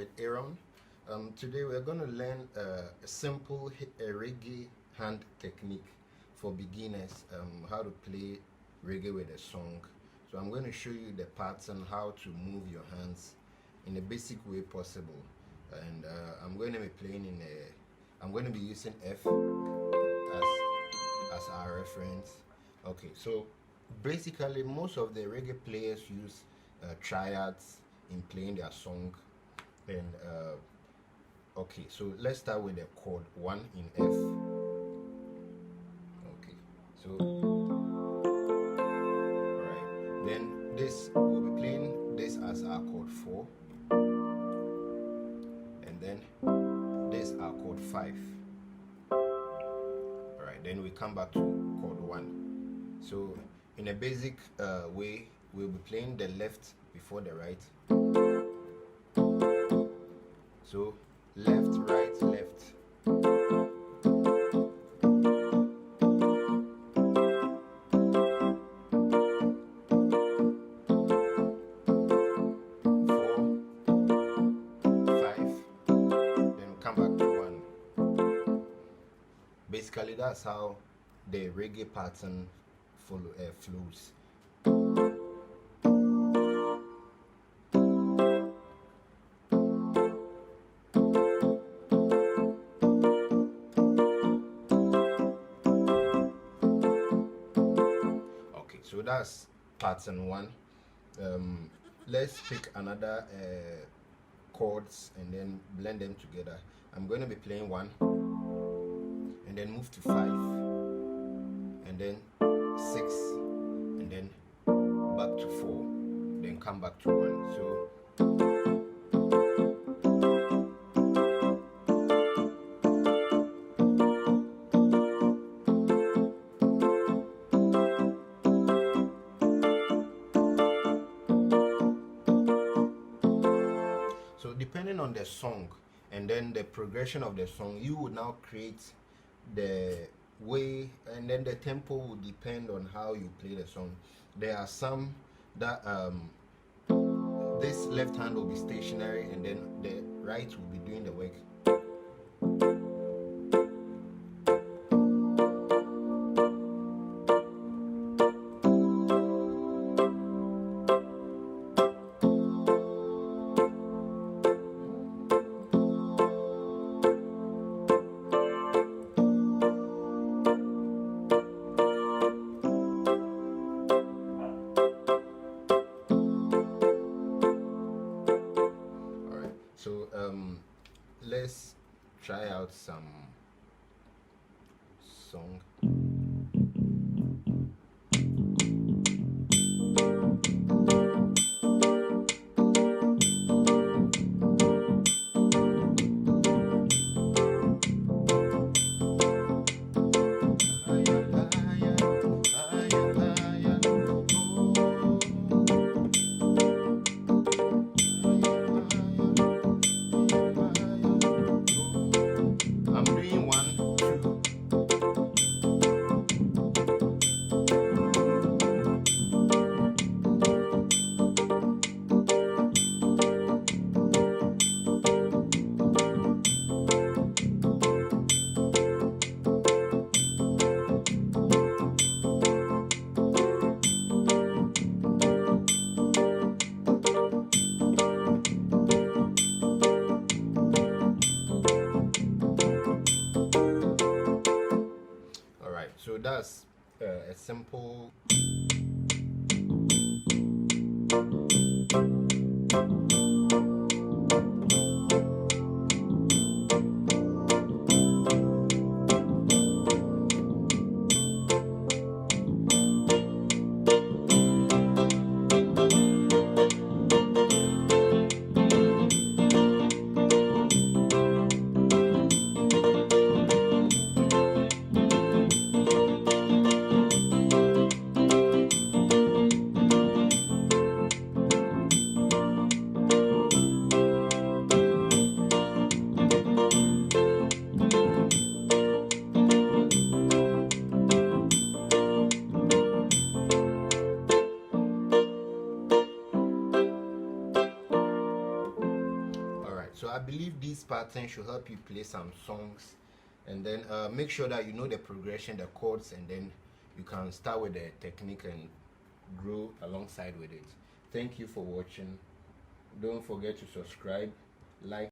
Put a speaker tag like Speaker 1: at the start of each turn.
Speaker 1: with Aaron. Today we're going to learn a simple reggae hand technique for beginners, how to play reggae with a song. So I'm going to show you the pattern, how to move your hands in a basic way possible. And I'm going to be playing I'm going to be using F as our reference. Okay, so basically most of the reggae players use triads in playing their song. And okay, so let's start with the chord 1 in F. Okay, so alright, then this, we'll be playing this as our chord 4, and then this our chord 5. Alright, then we come back to chord 1. So in a basic way, we'll be playing the left before the right. So left, right, left. 4, 5, then come back to 1. Basically, that's how the reggae pattern flows. So that's pattern 1. Let's pick another chords and then blend them together. I'm going to be playing 1 and then move to 5 and then 6 and then back to 4, then come back to 1. So depending on the song and then the progression of the song, you would now create the way, and then the tempo will depend on how you play the song. There are some that this left hand will be stationary and then the right will be doing the work. So let's try out some song. So that's a simple. believe these patterns should help you play some songs, and then make sure that you know the progression, the chords, and then you can start with the technique and grow alongside with it. Thank you for watching. Don't forget to subscribe, like,